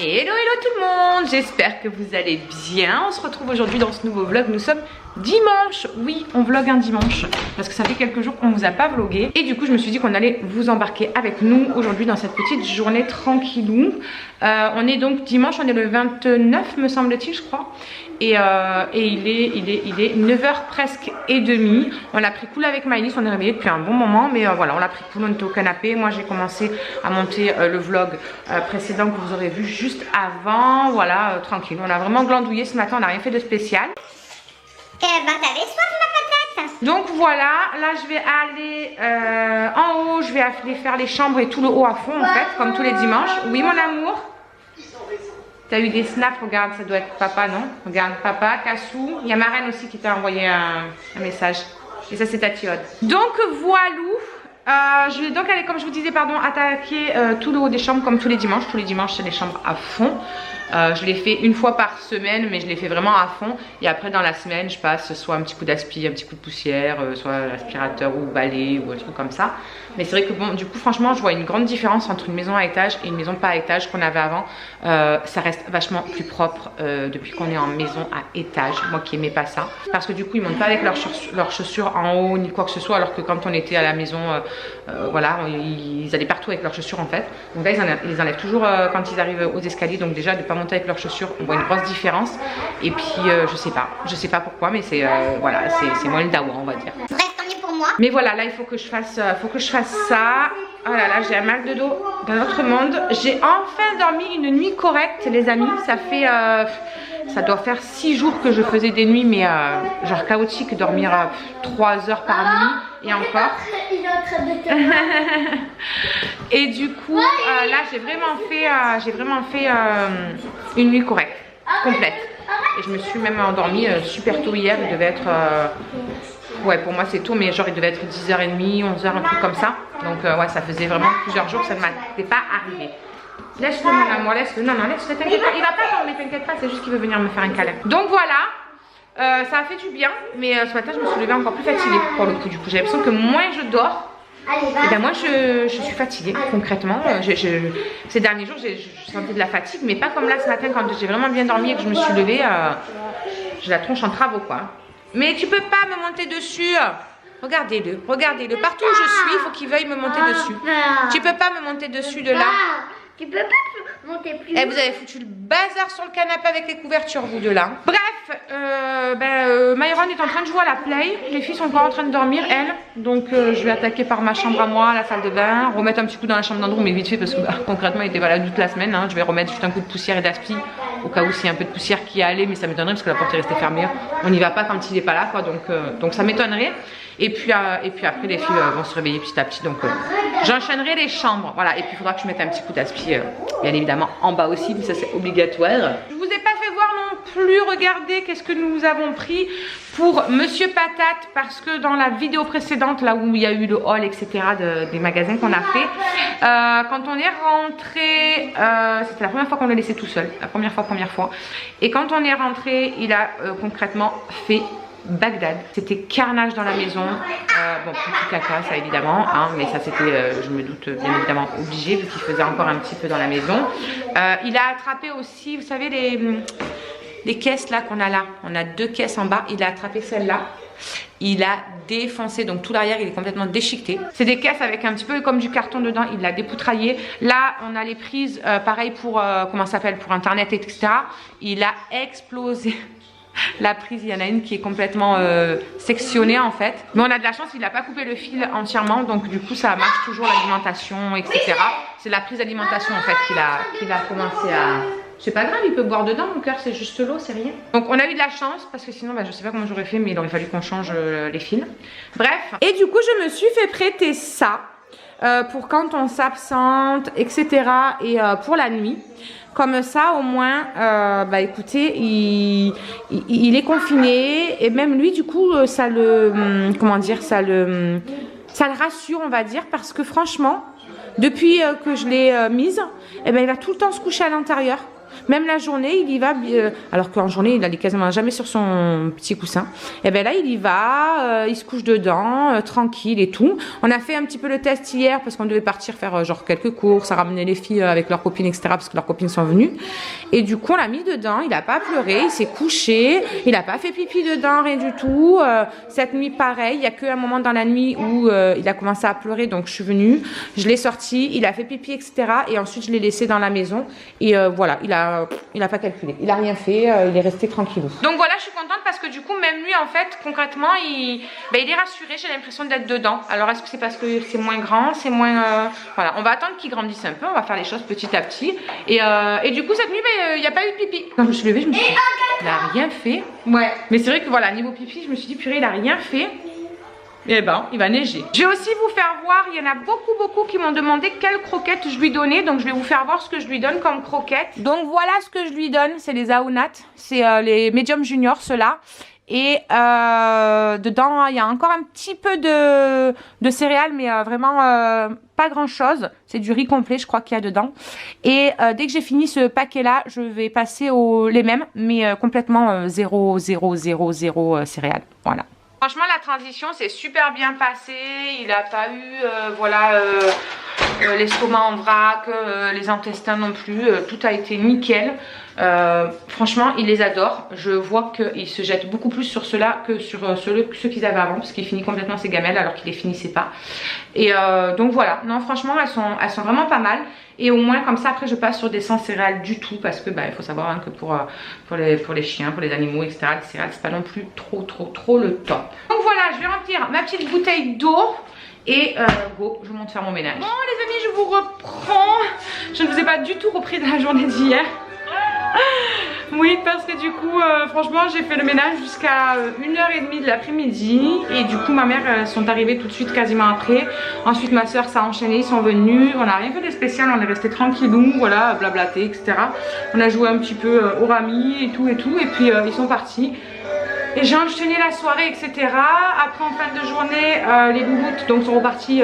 Hello tout le monde, j'espère que vous allez bien. On se retrouve aujourd'hui dans ce nouveau vlog. Nous sommes dimanche, oui on vlog un dimanche parce que ça fait quelques jours qu'on vous a pas vlogué. Et du coup je me suis dit qu'on allait vous embarquer avec nous aujourd'hui dans cette petite journée tranquillou. On est donc dimanche, on est le 29 me semble-t-il je crois. Et il est 9h presque et demie. On l'a pris cool avec Maëlys, on est réveillé depuis un bon moment. Mais voilà, on l'a pris cool, on était au canapé. Moi j'ai commencé à monter le vlog précédent que vous aurez vu juste avant. Voilà, tranquille, on a vraiment glandouillé ce matin, on n'a rien fait de spécial. T'avais soif la patate? Donc voilà, là je vais aller en haut, je vais aller faire les chambres et tout le haut à fond en fait, comme tous les dimanches. Oui mon amour? T'as eu des snaps, regarde, ça doit être papa, non? Regarde, papa, Cassou. Il y a ma reine aussi qui t'a envoyé un message. Et ça, c'est ta Thiode. Donc, voilou. Je vais donc aller, comme je vous disais, pardon, attaquer tout le haut des chambres comme tous les dimanches. Tous les dimanches, c'est les chambres à fond. Je l'ai fait une fois par semaine, mais je l'ai fait vraiment à fond. Et après, dans la semaine, je passe soit un petit coup d'aspi, un petit coup de poussière, soit l'aspirateur ou balai ou un truc comme ça. Mais c'est vrai que bon, du coup, franchement, je vois une grande différence entre une maison à étage et une maison pas à étage qu'on avait avant. Ça reste vachement plus propre depuis qu'on est en maison à étage. Moi qui aimais pas ça. Parce que du coup, ils montent pas avec leurs chaussures en haut ni quoi que ce soit. Alors que quand on était à la maison, voilà, ils allaient partout avec leurs chaussures en fait. Donc là, ils les enlèvent toujours quand ils arrivent aux escaliers. Donc déjà, de pas monter avec leurs chaussures, on voit une grosse différence. Et puis, je sais pas pourquoi, mais c'est voilà, c'est moins le dawa, on va dire. Bref, tant mieux pour moi. Mais voilà, là il faut que je fasse ça. Oh là là, j'ai un mal de dos d'un autre monde. J'ai enfin dormi une nuit correcte, les amis. Ça doit faire 6 jours que je faisais des nuits, mais genre chaotique, dormir 3 heures par nuit et encore. Il est en train de Et du coup, là j'ai vraiment fait une nuit correcte, complète. Et je me suis même endormie super tôt hier. Il devait être ouais, pour moi c'est tôt, mais genre il devait être 10h30, 11h, un truc comme ça. Donc ouais, ça faisait vraiment plusieurs jours que ça ne m'était pas arrivé. Laisse-le mon amour, laisse-le. Non, laisse-le, t'inquiète pas. Il va pas dormir, t'inquiète pas, c'est juste qu'il veut venir me faire un câlin. Donc voilà, ça a fait du bien, mais ce matin je me suis levée encore plus fatiguée pour le coup. Du coup, j'ai l'impression que moins je dors, et bien moi je suis fatiguée concrètement. Ces derniers jours, je sentais de la fatigue, mais pas comme là ce matin quand j'ai vraiment bien dormi et que je me suis levée. J'ai la tronche en travaux quoi. Mais tu peux pas me monter dessus. Regardez-le, regardez-le. Partout où je suis, il faut qu'il veuille me monter dessus. Tu peux pas me monter dessus de là. Tu peux pas monter plus. Et vous avez foutu le bazar sur le canapé avec les couvertures, vous deux là. Bref, Myron est en train de jouer à la play. Les filles sont encore en train de dormir, elles. Donc je vais attaquer par ma chambre à moi, la salle de bain. Remettre un petit coup dans la chambre d'Andrew, mais vite fait parce que concrètement il était valable toute la semaine. Hein. Je vais remettre juste un coup de poussière et d'aspi. Au cas où s'il y a un peu de poussière qui est allée, mais ça m'étonnerait parce que la porte est restée fermée. On n'y va pas quand il n'est pas là, quoi. Donc ça m'étonnerait. Et puis après les filles vont se réveiller petit à petit. Donc j'enchaînerai les chambres. Voilà. Et puis il faudra que je mette un petit coup d'aspi, bien évidemment, en bas aussi. Mais ça c'est obligatoire. Je vous ai pas fait voir non plus. Regardez qu'est-ce que nous avons pris pour Monsieur Patate. Parce que dans la vidéo précédente, là où il y a eu le haul, etc. des magasins qu'on a fait. Quand on est rentré, c'était la première fois qu'on l'a laissé tout seul. La première fois. Et quand on est rentré, il a concrètement fait Bagdad. C'était carnage dans la maison. Bon, plus caca, ça évidemment, hein, mais ça c'était, je me doute, bien évidemment obligé vu qu'il faisait encore un petit peu dans la maison. Il a attrapé aussi, vous savez, les caisses là qu'on a là. On a 2 caisses en bas. Il a attrapé celle-là. Il a défoncé, donc tout l'arrière il est complètement déchiqueté. C'est des caisses avec un petit peu comme du carton dedans. Il l'a dépoutraillé. Là on a les prises, pareil pour comment ça s'appelle, pour internet, etc. Il a explosé. La prise, il y en a une qui est complètement sectionnée en fait. Mais on a de la chance, il n'a pas coupé le fil entièrement. Donc du coup ça marche toujours l'alimentation, etc. C'est la prise d'alimentation en fait qu'il a commencé à... C'est pas grave, il peut boire dedans, mon cœur, c'est juste l'eau, c'est rien. Donc on a eu de la chance parce que sinon je sais pas comment j'aurais fait, mais il aurait fallu qu'on change les fils. Bref. Et du coup je me suis fait prêter ça pour quand on s'absente, etc. Et pour la nuit. Comme ça, au moins, bah écoutez, il est confiné et même lui, du coup, ça le, comment dire, ça le rassure, on va dire, parce que franchement, depuis que je l'ai mise, eh ben, il va tout le temps se coucher à l'intérieur. Même la journée, il y va, alors qu'en journée, il n'allait quasiment jamais sur son petit coussin. Et bien là, il y va, il se couche dedans, tranquille et tout. On a fait un petit peu le test hier parce qu'on devait partir faire genre quelques courses, à ramener les filles avec leurs copines, etc. parce que leurs copines sont venues. Et du coup, on l'a mis dedans, il n'a pas pleuré, il s'est couché, il n'a pas fait pipi dedans, rien du tout. Cette nuit, pareil, il n'y a qu'un moment dans la nuit où il a commencé à pleurer, donc je suis venue, je l'ai sorti, il a fait pipi, etc. Et ensuite, je l'ai laissé dans la maison. Et voilà, il a pas calculé, il a rien fait, il est resté tranquillou. Donc voilà, je suis contente parce que du coup, même lui, en fait, concrètement, il est rassuré, j'ai l'impression d'être dedans. Alors, est-ce que c'est parce que c'est moins grand, c'est moins... Voilà, on va attendre qu'il grandisse un peu, on va faire les choses petit à petit. Et du coup, cette nuit, il n'y a pas eu de pipi. Quand je me suis levée, je me suis dit, il a rien fait. Ouais, mais c'est vrai que voilà, niveau pipi, je me suis dit, purée, il a rien fait. Eh ben, il va neiger. Je vais aussi vous faire voir, il y en a beaucoup qui m'ont demandé quelles croquettes je lui donnais. Donc je vais vous faire voir ce que je lui donne comme croquettes. Donc voilà ce que je lui donne, c'est les Aonat. C'est les Medium Junior, ceux-là. Et dedans, il y a encore un petit peu de céréales, mais vraiment pas grand-chose. C'est du riz complet, je crois qu'il y a dedans. Et dès que j'ai fini ce paquet-là, je vais passer les mêmes, mais complètement 0 céréales. Voilà. Franchement, la transition s'est super bien passée. Il n'a pas eu l'estomac en vrac, les intestins non plus. Tout a été nickel. Franchement, il les adore. Je vois qu'il se jette beaucoup plus sur ceux-là que sur ceux qu'ils avaient avant, parce qu'il finit complètement ses gamelles alors qu'il les finissait pas. Et donc voilà. Non, franchement, elles sont vraiment pas mal. Et au moins comme ça, après je passe sur des sans céréales du tout, parce que il faut savoir que pour les chiens, pour les animaux, etc., les céréales c'est pas non plus trop le top. Donc voilà, je vais remplir ma petite bouteille d'eau. Et go, je monte faire mon ménage. Bon les amis, je vous reprends. Je ne vous ai pas du tout repris de la journée d'hier. Oui, parce que du coup, franchement, j'ai fait le ménage jusqu'à 1h30 de l'après-midi. Et du coup, ma mère, elles sont arrivées tout de suite quasiment après. Ensuite, ma soeur s'est enchaînée, ils sont venus. On n'a rien fait de spécial, on est resté tranquillou, voilà, blablaté, etc. On a joué un petit peu au rami et tout. Et puis, ils sont partis. Et j'ai enchaîné la soirée, etc. Après, en fin de journée, les louloutes donc, sont repartis.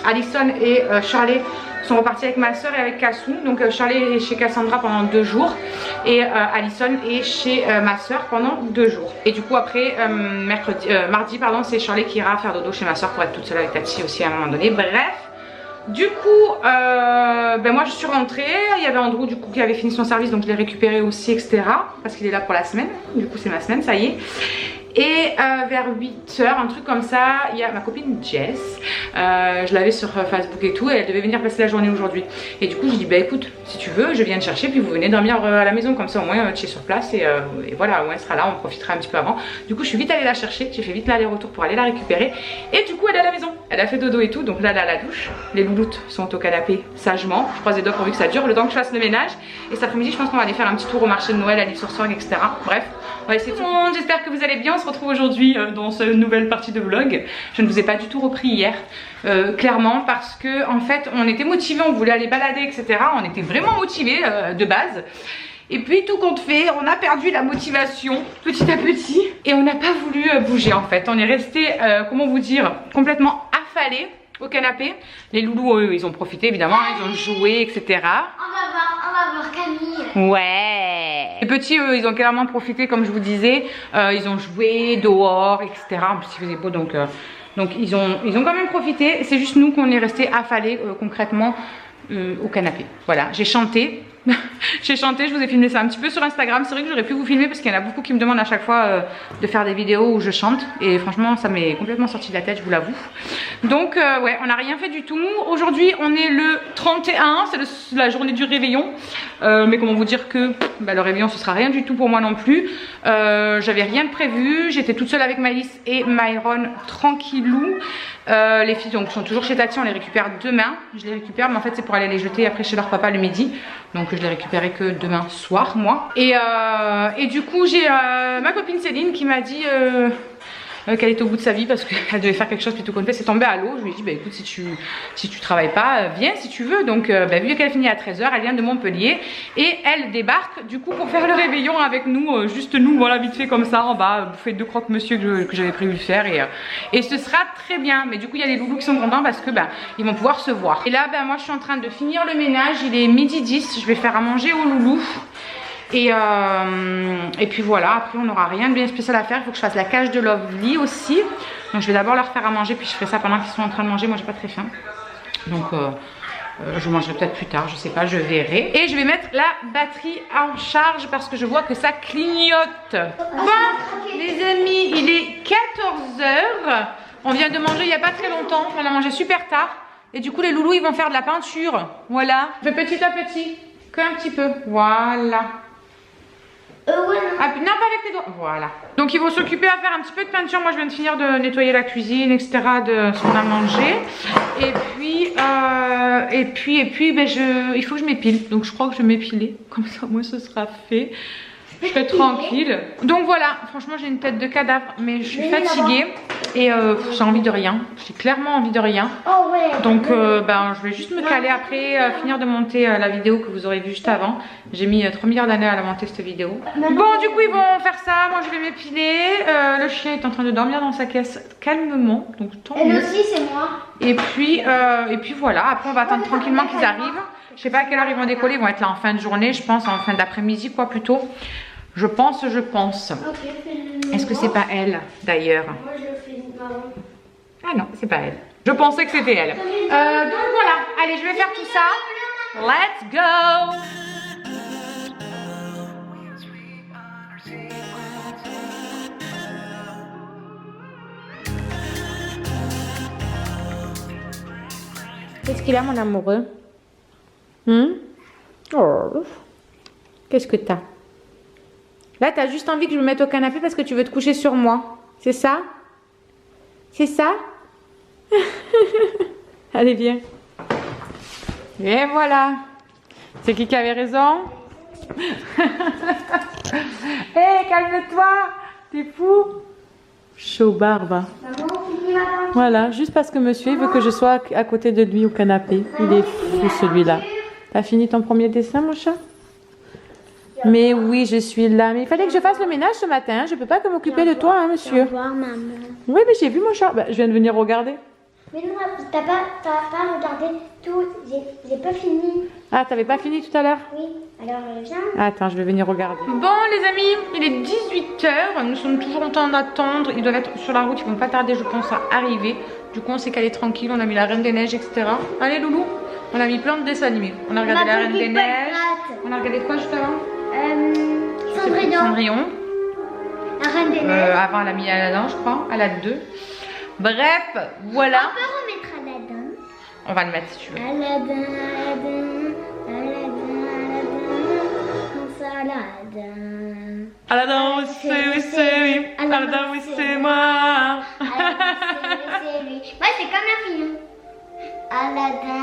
Alison et Charlie sont repartis avec ma soeur et avec Cassou. Donc Charlie est chez Cassandra pendant 2 jours. Et Alison est chez ma soeur pendant 2 jours. Et du coup, après, mardi, c'est Charlie qui ira faire dodo chez ma soeur pour être toute seule avec Tati aussi à un moment donné. Bref. Du coup, moi je suis rentrée, il y avait Andrew du coup qui avait fini son service, donc je l'ai récupéré aussi, etc. Parce qu'il est là pour la semaine, du coup c'est ma semaine, ça y est. Et vers 8h, un truc comme ça, il y a ma copine Jess, je l'avais sur Facebook et tout, et elle devait venir passer la journée aujourd'hui. Et du coup je dis écoute, si tu veux, je viens te chercher, puis vous venez dormir à la maison, comme ça au moins tu es sur place, et voilà, au moins elle sera là, on profitera un petit peu avant. Du coup je suis vite allée la chercher, j'ai fait vite l'aller-retour pour aller la récupérer, et du coup elle est à la maison, elle a fait dodo et tout, donc là elle est à la douche, les louloutes sont au canapé sagement, je croise les doigts pourvu que ça dure le temps que je fasse le ménage, et cet après-midi je pense qu'on va aller faire un petit tour au marché de Noël, à l'île sur Sorgue, etc. Bref, on va essayer tout le monde, j'espère que vous allez bien, on se retrouve aujourd'hui dans cette nouvelle partie de vlog. Je ne vous ai pas du tout repris hier, clairement, parce que en fait on était motivés, on voulait aller balader, etc. On était vraiment motivés de base. Et puis tout compte fait, on a perdu la motivation petit à petit et on n'a pas voulu bouger en fait. On est resté, comment vous dire, complètement affalés au canapé. Les loulous, eux, ils ont profité évidemment, ils ont joué, etc. On va voir Camille. Ouais. Les petits, eux, ils ont clairement profité, comme je vous disais. Ils ont joué dehors, etc. En plus, il faisait beau, donc ils ont quand même profité. C'est juste nous qu'on est resté affalés concrètement au canapé. Voilà, j'ai chanté. J'ai chanté, je vous ai filmé ça un petit peu sur Instagram. C'est vrai que j'aurais pu vous filmer parce qu'il y en a beaucoup qui me demandent à chaque fois de faire des vidéos où je chante. Et franchement, ça m'est complètement sorti de la tête, je vous l'avoue. Donc, ouais, on n'a rien fait du tout. Aujourd'hui, on est le 31, c'est la journée du réveillon. Mais comment vous dire que le réveillon, ce sera rien du tout pour moi non plus. J'avais rien de prévu. J'étais toute seule avec Malice et Myron, tranquillou. Les filles donc, sont toujours chez Tati, on les récupère demain. Je les récupère, mais en fait, c'est pour aller les jeter après chez leur papa le midi. Donc je les récupérerai que demain soir moi. Et du coup j'ai ma copine Céline qui m'a dit qu'elle était au bout de sa vie parce qu'elle devait faire quelque chose plutôt qu'on fait. C'est tombé à l'eau. Je lui ai dit, bah écoute, si tu travailles pas, viens si tu veux. Donc, vu qu'elle finit à 13h, elle vient de Montpellier et elle débarque du coup pour faire le réveillon avec nous, juste nous, voilà, vite fait comme ça. On va bouffer 2 croque-monsieur que j'avais prévu de faire et ce sera très bien. Mais du coup, il y a les loulous qui sont contents parce que ils vont pouvoir se voir. Et là, moi, je suis en train de finir le ménage. Il est 12h10. Je vais faire à manger aux loulous. Et puis voilà, après on n'aura rien de bien spécial à faire. Il faut que je fasse la cage de Lovely aussi. Donc je vais d'abord leur faire à manger, puis je ferai ça pendant qu'ils sont en train de manger. Moi j'ai pas très faim. Donc je mangerai peut-être plus tard, je sais pas, je verrai. Et je vais mettre la batterie en charge parce que je vois que ça clignote. Bon les amis, il est 14h. On vient de manger il n'y a pas très longtemps. On a mangé super tard. Et du coup les loulous ils vont faire de la peinture. Voilà. Je fais petit à petit. Qu'un petit peu. Voilà. Ouais, ah, non, pas avec les doigts. Voilà. Donc ils vont s'occuper à faire un petit peu de peinture. Moi je viens de finir de nettoyer la cuisine, etc. de ce qu'on a mangé. Et puis il faut que je m'épile. Donc je crois que je vais m'épiler. Comme ça moi ce sera fait. Je serai tranquille. Donc voilà, franchement j'ai une tête de cadavre, mais je suis fatiguée et j'ai envie de rien. J'ai clairement envie de rien. Oh ouais. Donc je vais juste me caler après, finir de monter la vidéo que vous aurez vue juste avant. J'ai mis 3 milliards d'années à la monter cette vidéo. Bon du coup ils vont faire ça, moi je vais m'épiler. Le chien est en train de dormir dans sa caisse calmement, donc tant mieux. Elle aussi c'est moi. Et puis voilà, après on va attendre tranquillement qu'ils arrivent. Je sais pas à quelle heure ils vont décoller, ils vont être là en fin de journée, je pense, en fin d'après-midi quoi plutôt. Je pense. Okay, est-ce que c'est pas elle d'ailleurs? Moi je le fais marron. Ah non, c'est pas elle. Je pensais que c'était elle. Donc voilà, allez, je vais faire tout ça. Let's go! Qu'est-ce qu'il a mon amoureux? Oh. Qu'est-ce que t'as? Là, t'as juste envie que je me mette au canapé parce que tu veux te coucher sur moi. C'est ça? C'est ça? Allez, viens. Et voilà. C'est qui avait raison? Hé, calme-toi. T'es fou? Chaud barbe. Voilà, juste parce que monsieur il veut que je sois à côté de lui au canapé. Il est fou celui-là. T'as fini ton premier dessin, mon chat? Mais oui, je suis là. Mais il fallait que je fasse le ménage ce matin. Je peux pas que m'occuper de toi, hein, monsieur. Au revoir, maman. Oui, mais j'ai vu mon chat. Je viens de venir regarder. Mais non, t'as pas regardé tout. J'ai pas fini. Ah, t'avais pas fini tout à l'heure? Oui, alors viens. Attends, je vais venir regarder. Bon, les amis, il est 18h. Nous sommes toujours en train d'attendre. Ils doivent être sur la route. Ils vont pas tarder, je pense, à arriver. Du coup, on s'est calé tranquille. On a mis la Reine des Neiges, etc. Allez, loulou. On a mis plein de dessins animés. On a regardé la Reine des Neiges. On a regardé quoi juste avant? Cendrillon. La Reine des Neiges. Avant, elle a mis Aladdin, je crois. Aladdin 2. Bref, voilà. On peut remettre Aladdin. On va le mettre si tu veux. Aladdin, Aladdin, oui, c'est lui. Aladdin, oui, c'est moi. C'est lui. Ouais, c'est comme la fille. Aladdin.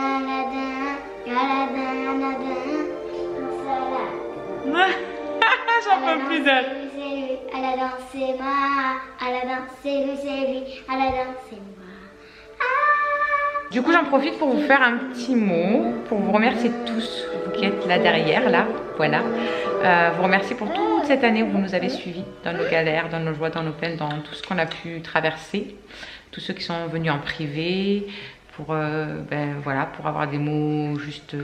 J'en peux plus d'elle. Aladdin, c'est moi. Aladdin, c'est lui. Aladdin, c'est moi. Du coup, j'en profite pour vous faire un petit mot, pour vous remercier tous, vous qui êtes là derrière, là, voilà. Vous remercier pour toute cette année où vous nous avez suivis dans nos galères, dans nos joies, dans nos peines, dans tout ce qu'on a pu traverser. Tous ceux qui sont venus en privé, pour avoir des mots juste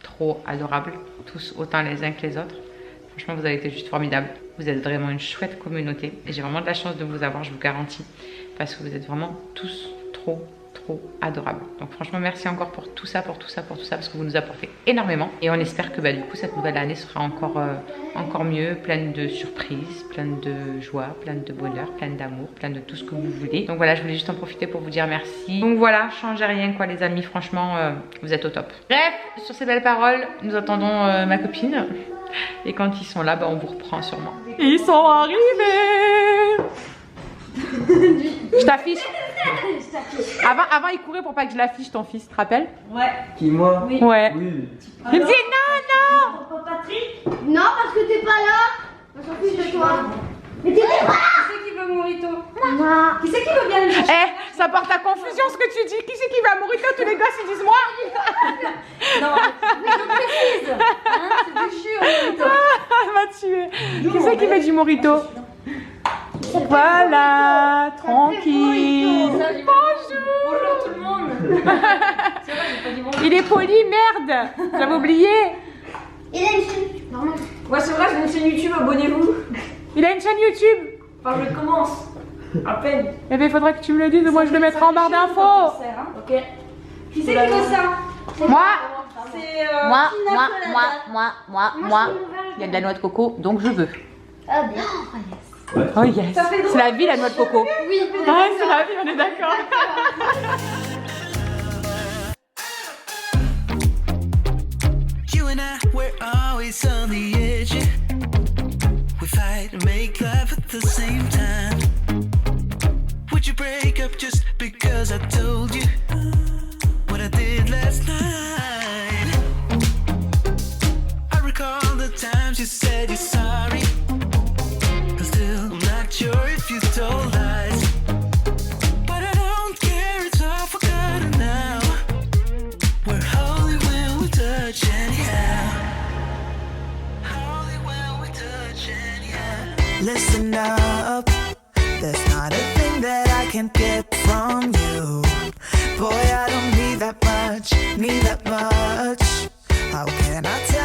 trop adorables, tous autant les uns que les autres. Franchement, vous avez été juste formidables. Vous êtes vraiment une chouette communauté et j'ai vraiment de la chance de vous avoir, je vous garantis, parce que vous êtes vraiment tous trop adorable. Donc franchement merci encore pour tout ça, parce que vous nous apportez énormément et on espère que du coup cette nouvelle année sera encore mieux, pleine de surprises, pleine de joie, pleine de bonheur, pleine d'amour, pleine de tout ce que vous voulez. Donc voilà, je voulais juste en profiter pour vous dire merci. Donc voilà, changez rien quoi les amis, franchement vous êtes au top. Bref, sur ces belles paroles, nous attendons ma copine et quand ils sont là, on vous reprend sûrement. Ils sont arrivés. Je t'affiche. Avant il courait pour pas que je l'affiche ton fils, tu te rappelles? Ouais. Qui, moi? Oui. Ouais. Oui. Il me dit non. Papa Patrick, Non, parce que t'es pas là. On s'en fiche de toi. Mais t'es pas là. tu sais qui veut le mojito? Moi. Qui c'est qui veut bien le chercher? Eh, ça porte à confusion ce que tu dis. Qui c'est qui va mourir? Tous les gosses, ils disent moi. Non, mais je précise. Hein, c'est du jus au mojito. Elle m'a tué. Qui c'est qui met du morito? Voilà, tranquille. Bonjour tout le monde. C'est vrai, j'ai pas dit bonjour. Il est poli, merde. J'avais oublié. Il a une chaîne. Normal. Ouais, c'est vrai, j'ai une chaîne YouTube, abonnez-vous. Il a une chaîne YouTube. Enfin, je commence. À peine. Eh bien, il faudrait que tu me le dises. Moi, je le mettrai en barre d'infos. Ok. Qui c'est qui veut ça? Moi. C'est Moi. Moi. Il y a de la noix de coco, donc je veux. Ah bien. Oh yes. C'est la vie, la noix de coco. Oui. Ah, c'est la vie, on est d'accord. You and I, we're always on the edge. We fight and make love at the same time. Would you break up just because I told you what I did last night? I recall the times you said you're sorry. I'm still not sure if you told lies. But I don't care, it's all forgotten now. We're holy when we touch anyhow. Holy when we touch anyhow. Listen up, there's not a thing that I can get from you. Boy, I don't need that much, need that much. How can I tell